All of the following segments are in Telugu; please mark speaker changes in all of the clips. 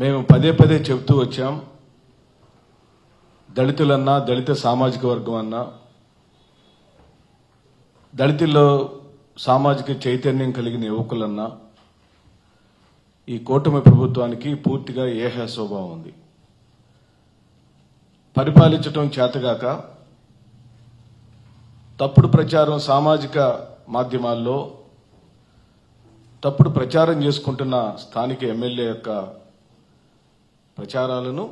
Speaker 1: మేము పదే పదే చెబుతూ వచ్చాం. దళితులన్నా, దళిత సామాజిక వర్గం అన్నా, దళితుల్లో సామాజిక చైతన్యం కలిగిన యువకులన్నా ఈ కూటమి ప్రభుత్వానికి పూర్తిగా ఏహ స్వభావం ఉంది. పరిపాలించటం చేతగాక తప్పుడు ప్రచారం సామాజిక మాధ్యమాల్లో తప్పుడు ప్రచారం చేసుకుంటున్న స్థానిక ఎమ్మెల్యే యొక్క ప్రచారాలను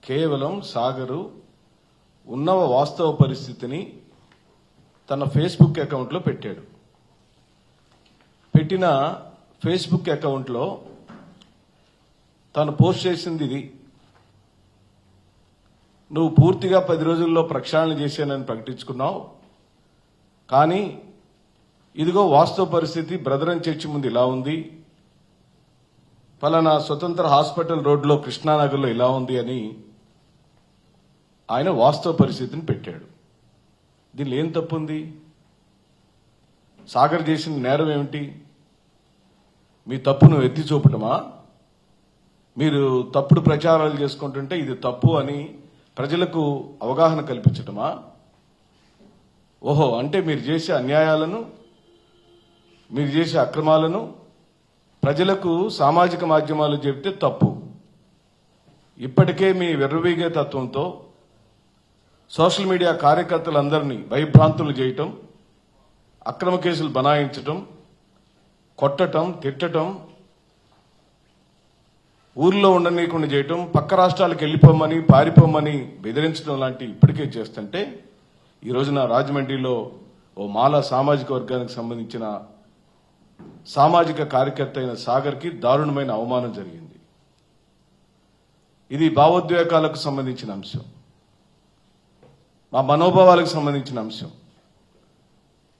Speaker 1: కేవలం సాగరు ఉన్న వాస్తవ పరిస్థితిని తన ఫేస్బుక్ అకౌంట్లో పెట్టాడు. పెట్టిన ఫేస్బుక్ అకౌంట్లో తాను పోస్ట్ చేసింది ఇది: నువ్వు పూర్తిగా 10 రోజుల్లో ప్రక్షాళన చేశానని ప్రకటించుకున్నావు, కానీ ఇదిగో వాస్తవ పరిస్థితి బ్రదరన్ చర్చి ముందు ఇలా ఉంది, ఫలానా స్వతంత్ర హాస్పిటల్ రోడ్లో కృష్ణానగర్లో ఇలా ఉంది అని ఆయన వాస్తవ పరిస్థితిని పెట్టాడు. దీనిలో ఏం తప్పు ఉంది? సాగర్ చేసిన నేరం ఏమిటి? మీ తప్పును ఎత్తి చూపటమా? మీరు తప్పుడు ప్రచారాలు చేసుకుంటుంటే ఇది తప్పు అని ప్రజలకు అవగాహన కల్పించటమా? ఓహో, అంటే మీరు చేసే అన్యాయాలను, మీరు చేసే అక్రమాలను ప్రజలకు సామాజిక మాధ్యమాలు చెబితే తప్పు. ఇప్పటికే మీ విర్రవీగే తత్వంతో సోషల్ మీడియా కార్యకర్తలందరినీ భయభ్రాంతులు చేయటం, అక్రమ కేసులు బనాయించటం, కొట్టటం, తిట్టటం, ఊర్లో ఉండనీయకుండా చేయటం, పక్క రాష్ట్రాలకు వెళ్లిపోమని, పారిపోమని బెదిరించడం లాంటి ఇప్పటికే చేస్తుంటే ఈ రోజున రాజమండ్రిలో ఓ మాల సామాజిక వర్గానికి సంబంధించిన సామాజిక కార్యకర్త అయిన సాగర్కి దారుణమైన అవమానం జరిగింది. ఇది భావోద్వేగాలకు సంబంధించిన అంశం, మా మనోభావాలకు సంబంధించిన అంశం.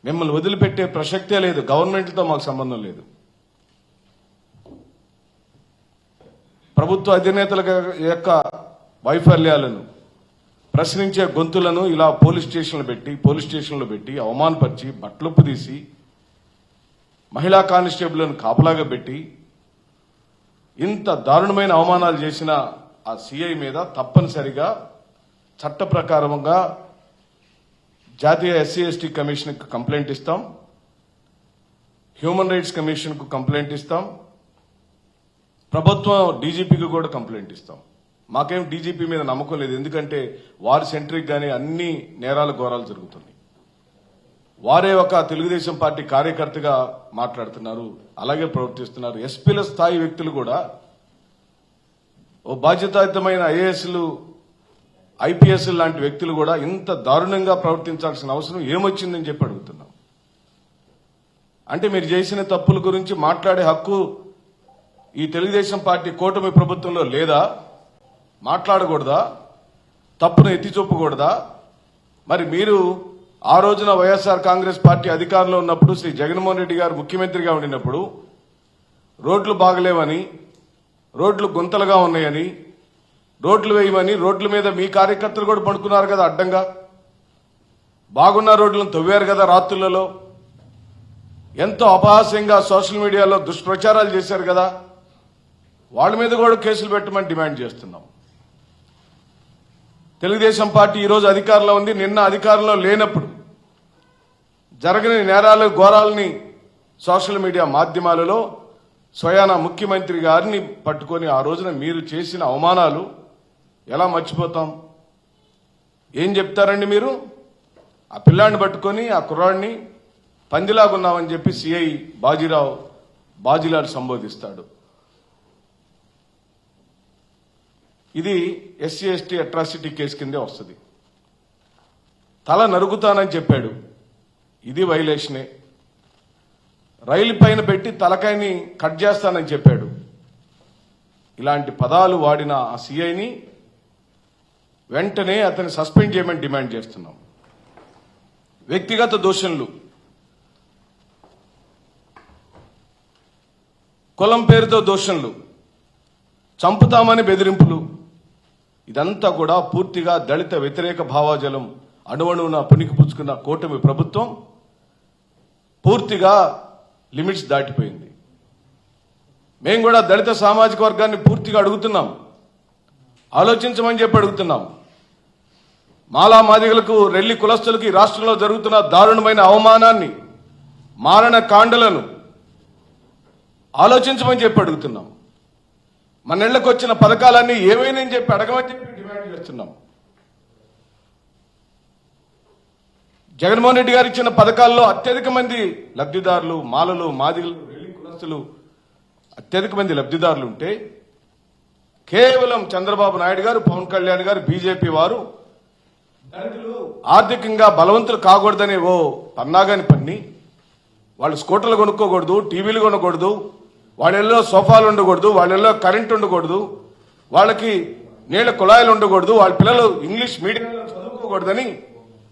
Speaker 1: మిమ్మల్ని వదిలిపెట్టే ప్రసక్తే లేదు. గవర్నమెంట్తో మాకు సంబంధం లేదు. ప్రభుత్వ అధినేతల యొక్క వైఫల్యాలను ప్రశ్నించే గొంతులను ఇలా పోలీస్ స్టేషన్లో పెట్టి అవమానపరిచి బట్టలుప్పు తీసి మహిళా కానిస్టేబుల్ను కాపలాగా పెట్టి ఇంత దారుణమైన అవమానాలు చేసిన ఆ సిఐ మీద తప్పనిసరిగా చట్ట ప్రకారంగా జాతీయ ఎస్సీ ఎస్టీ కమిషన్కు కంప్లైంట్ ఇస్తాం, హ్యూమన్ రైట్స్ కమిషన్కు కంప్లైంట్ ఇస్తాం, ప్రభుత్వం డీజీపీకి కూడా కంప్లైంట్ ఇస్తాం. మాకేం డీజీపీ మీద నమ్మకం లేదు, ఎందుకంటే వారి సెంట్రిక్ గానీ అన్ని నేరాలు ఘోరాలు జరుగుతున్నాయి. వారే ఒక తెలుగుదేశం పార్టీ కార్యకర్తగా మాట్లాడుతున్నారు, అలాగే ప్రవర్తిస్తున్నారు. ఎస్పీల స్థాయి వ్యక్తులు కూడా, ఓ బాధ్యతాయుతమైన ఐఏఎస్లు, ఐపీఎస్ లాంటి వ్యక్తులు కూడా ఇంత దారుణంగా ప్రవర్తించాల్సిన అవసరం ఏమొచ్చిందని చెప్పి అడుగుతున్నాం. అంటే మీరు చేసిన తప్పుల గురించి మాట్లాడే హక్కు ఈ తెలుగుదేశం పార్టీ కూటమి ప్రభుత్వంలో లేదా? మాట్లాడకూడదా? తప్పును ఎత్తి చూపకూడదా? మరి మీరు ఆ రోజున వైఎస్ఆర్ కాంగ్రెస్ పార్టీ అధికారంలో ఉన్నప్పుడు, శ్రీ జగన్మోహన్ రెడ్డి గారు ముఖ్యమంత్రిగా ఉండినప్పుడు రోడ్లు బాగలేవని, రోడ్లు గుంతలుగా ఉన్నాయని, రోడ్లు వేయమని రోడ్ల మీద మీ కార్యకర్తలు కూడా పడుకున్నారు కదా అడ్డంగా. బాగున్న రోడ్లను తవ్వారు కదా రాత్రులలో. ఎంతో అపహాస్యంగా సోషల్ మీడియాలో దుష్ప్రచారాలు చేశారు కదా, వాళ్ళ మీద కూడా కేసులు పెట్టమని డిమాండ్ చేస్తున్నాం. తెలుగుదేశం పార్టీ ఈరోజు అధికారంలో ఉంది, నిన్న అధికారంలో లేనప్పుడు జరగని నేరాలు ఘోరాలని సోషల్ మీడియా మాధ్యమాలలో స్వయాన ముఖ్యమంత్రి గారిని పట్టుకొని ఆ రోజున మీరు చేసిన అవమానాలు ఎలా మర్చిపోతాం? ఏం చెప్తారండి మీరు? ఆ పిల్లాడిని పట్టుకొని, ఆ కుర్రాడిని పందిలాగున్నామని చెప్పి సిఐ బాజీలాడు సంబోధిస్తాడు. ఇది ఎస్సీ ఎస్టీ అట్రాసిటీ కేసు కిందే వస్తుంది. తల నరుకుతానని చెప్పాడు, ఇది వైలేషనే. రైలు పైన పెట్టి తలకాయని కట్ చేస్తానని చెప్పాడు. ఇలాంటి పదాలు వాడిన ఆ సిఐని వెంటనే అతన్ని సస్పెండ్ చేయమని డిమాండ్ చేస్తున్నాం. వ్యక్తిగత దూషణలు, కులం పేరుతో దూషణలు, చంపుతామని బెదిరింపులు, ఇదంతా కూడా పూర్తిగా దళిత వ్యతిరేక భావాజలం అణువణువున పుణికిపుచ్చుకున్న కూటమి ప్రభుత్వం పూర్తిగా లిమిట్స్ దాటిపోయింది. మేము కూడా దళిత సామాజిక వర్గాన్ని పూర్తిగా అడుగుతున్నాం, ఆలోచించమని చెప్పి అడుగుతున్నాం. మాలా మాదిగలకు, రెల్లి కులస్తులకి రాష్ట్రంలో జరుగుతున్న దారుణమైన అవమానాన్ని, మారణ కాండలను ఆలోచించమని చెప్పి అడుగుతున్నాం. మన ఇళ్లకు వచ్చిన పథకాలన్నీ ఏమైనా చెప్పి అడగమని చెప్పి డిమాండ్ చేస్తున్నాం. జగన్మోహన్ రెడ్డి గారు ఇచ్చిన పథకాల్లో అత్యధిక మంది లబ్ధిదారులు మాలలు, మాదిగలు, రెల్లి కులస్తులు అత్యధిక మంది లబ్ధిదారులు ఉంటే కేవలం చంద్రబాబు నాయుడు గారు, పవన్ కళ్యాణ్ గారు, బీజేపీ వారు దళితులు ఆర్థికంగా బలవంతులు కాకూడదని ఓ పన్నాగాని పన్ని వాళ్ళు స్కూటర్లు కొనుక్కోకూడదు, టీవీలు కొనకూడదు, వాళ్ళల్లో సోఫాలు ఉండకూడదు, వాళ్ళల్లో కరెంట్ ఉండకూడదు, వాళ్ళకి నీళ్ల కుళాయిలు ఉండకూడదు, వాళ్ళ పిల్లలు ఇంగ్లీష్ మీడియంలో చదువుకోకూడదని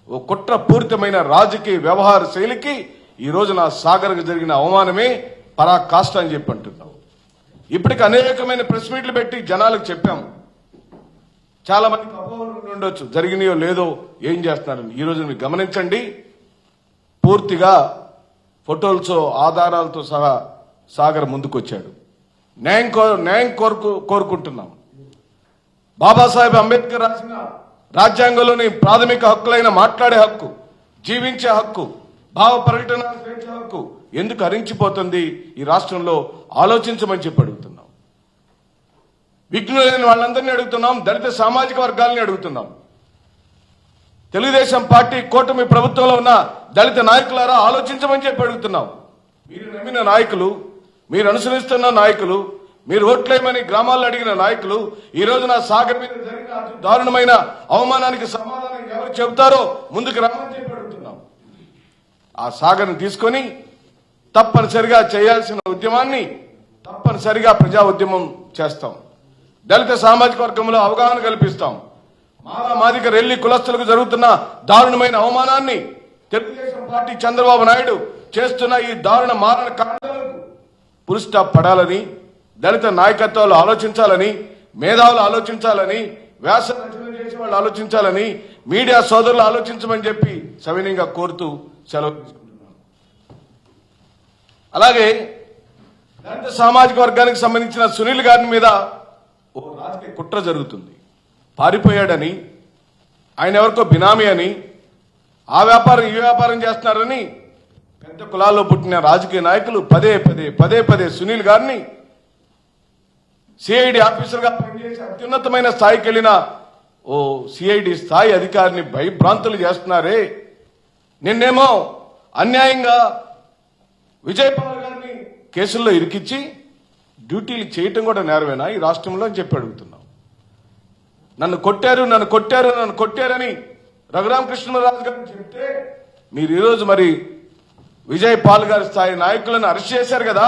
Speaker 1: ఓ కుట్రపూరితమైన రాజకీయ వ్యవహార శైలికి ఈ రోజు నా సాగర్కు జరిగిన అవమానమే పరాకాష్ట అని చెప్పి అంటున్నాం. ఇప్పటికి అనేకమైన ప్రెస్ మీట్లు పెట్టి జనాలకు చెప్పాం. చాలా మందికి అపోహలు ఉండొచ్చు, జరిగినాయో లేదో ఏం చేస్తున్నారని. ఈ రోజు మీరు గమనించండి, పూర్తిగా ఫోటోలతో ఆధారాలతో సహా సాగర్ ముందుకొచ్చాడు. న్యాయం కోరుకుంటున్నాం. బాబాసాహెబ్ అంబేద్కర్ రాసిన రాజ్యాంగంలోని ప్రాథమిక హక్కులైన మాట్లాడే హక్కు, జీవించే హక్కు, భావ ప్రకటన స్వేచ్ఛ హక్కు ఎందుకు హరించిపోతుంది ఈ రాష్ట్రంలో ఆలోచించమని చెప్పి అడుగుతున్నాం. విఘ్నులైన వాళ్ళందరినీ అడుగుతున్నాం, దళిత సామాజిక వర్గాలని అడుగుతున్నాం. తెలుగుదేశం పార్టీ కూటమి ప్రభుత్వంలో ఉన్న దళిత నాయకులారా ఆలోచించమని చెప్పి అడుగుతున్నాం. మీరు నమ్మిన నాయకులు, మీరు అనుసరిస్తున్న నాయకులు, మీరు ఓట్లేమని గ్రామాల్లో అడిగిన నాయకులు ఈ రోజు నా సాగర్ మీద జరిగిన దారుణమైన అవమానానికి సమాధానం ఎవరు చెబుతారో ముందుకు రమ్మని చెప్పి అడుగుతున్నాం. ఆ సాగర్ని తీసుకొని తప్పనిసరిగా చేయాల్సిన ఉద్యమాన్ని తప్పనిసరిగా ప్రజా ఉద్యమం చేస్తాం. దళిత సామాజిక వర్గంలో అవగాహన కల్పిస్తాం. మాలా మాదిగ రెల్లి కులస్తులకు జరుగుతున్న దారుణమైన అవమానాన్ని తెలుగుదేశం పార్టీ చంద్రబాబు నాయుడు చేస్తున్న ఈ దారుణ మారణ కాండాలకు పులి స్టాప్ పడాలని, దళిత నాయకత్వాలు ఆలోచించాలని, మేధావులు ఆలోచించాలని, వ్యాస రచన చేసే వాళ్ళు ఆలోచించాలని, మీడియా సోదరులు ఆలోచించమని చెప్పి సవినయంగా కోరుతూ సెలవు తీసుకుంటున్నాను. అలాగే దళిత సామాజిక వర్గానికి సంబంధించిన సునీల్ గారి మీద ఓ రాజకీయ కుట్ర జరుగుతుంది. పారిపోయాడని, ఆయన ఎవరికో బినామీ అని, ఆ వ్యాపారం ఈ వ్యాపారం చేస్తున్నారని పెద్ద కులాల్లో పుట్టిన రాజకీయ నాయకులు పదే పదే సునీల్ గారిని సిఐడి ఆఫీసర్గా పనిచేసి అత్యున్నతమైన స్థాయికి వెళ్లిన ఓ సిఐడి స్థాయి అధికారిని భయభ్రాంతులు చేస్తున్నారే. నిన్నేమో అన్యాయంగా విజయపాల్ గారిని కేసుల్లో ఇరికిచ్చి డ్యూటీలు చేయటం కూడా నేరమేనా ఈ రాష్ట్రంలో అని చెప్పి అడుగుతున్నాం. నన్ను కొట్టారని రఘురామకృష్ణరాజు గారిని చెప్తే మీరు ఈరోజు మరి విజయపాల్ గారి స్థాయి నాయకులను అరెస్ట్ చేశారు కదా.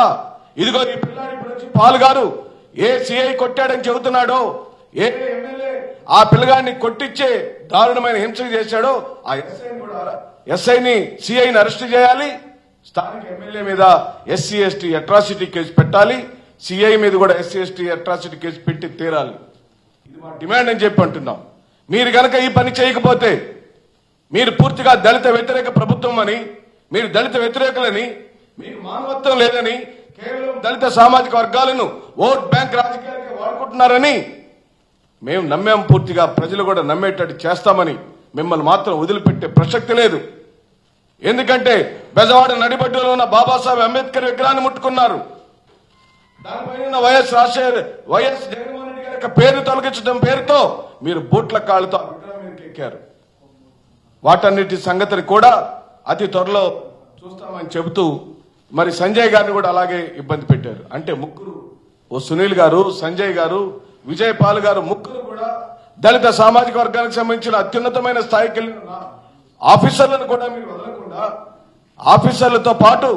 Speaker 1: ఇదిగో ఈ పిల్లాడి ఇప్పుడు వచ్చి పాల్ గారు ఏ సిఐ కొట్టాడని చెబుతున్నాడో, ఏ ఎమ్మెల్యే ఆ పిల్లగాడిని కొట్టించే దారుణమైన హింస చేశాడో ఆ ఎస్ఐని సిఐని అరెస్ట్ చేయాలి. స్థానిక ఎమ్మెల్యే మీద ఎస్సీ ఎస్టీ అట్రాసిటీ కేసు పెట్టాలి. సిఐ మీద కూడా ఎస్సీ ఎస్టీ అట్రాసిటీ కేసు పెట్టి తీరాలి. ఇది మా డిమాండ్ అని చెప్పి అంటున్నాం. మీరు గనక ఈ పని చేయకపోతే మీరు పూర్తిగా దళిత వ్యతిరేక ప్రభుత్వం అని, మీరు దళిత వ్యతిరేకులని, మీకు మానవత్వం లేదని, కేవలం దళిత సామాజిక వర్గాలను ఓట్ బ్యాంక్ రాజకీయానికి వాడుకుంటున్నారని మేము నమ్మాం. పూర్తిగా ప్రజలు కూడా నమ్మేటట్టు చేస్తామని మిమ్మల్ని మాత్రం వదిలిపెట్టే ప్రసక్తి లేదు. ఎందుకంటే బెజవాడ నడిబడ్డులో ఉన్న బాబాసాహెబ్ అంబేద్కర్ విగ్రహాన్ని ముట్టుకున్నారు. దానిపైన వైఎస్ జగన్మోహన్ రెడ్డి గారి పేరు తొలగించడం పేరుతో మీరు బూట్ల కాళ్ళతో ఎక్కారు. వాటన్నిటి సంగతిని కూడా అతి త్వరలో చూస్తామని చెబుతూ మరి సంజయ్ గారిని కూడా అలాగే ఇబ్బంది పెట్టారు. అంటే ముగ్గురు, ఓ సునీల్ గారు, సంజయ్ గారు, విజయపాల్ గారు, ముగ్గురు కూడా దళిత సామాజిక వర్గానికి సంబంధించిన అత్యున్నతమైన స్థాయికి వెళ్ళిన ఆఫీసర్లను కూడా మీరు వదలకుండా ఆఫీసర్లతో పాటు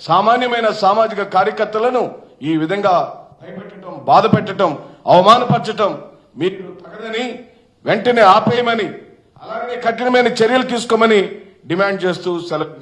Speaker 1: సామాన్యమైన సామాజిక కార్యకర్తలను ఈ విధంగా భయపెట్టడం, బాధ పెట్టడం, అవమానపరచడం మీకు తగదని వెంటనే ఆపేయమని, అలాగే కఠినమైన చర్యలు తీసుకోమని డిమాండ్ చేస్తూ సెలవు.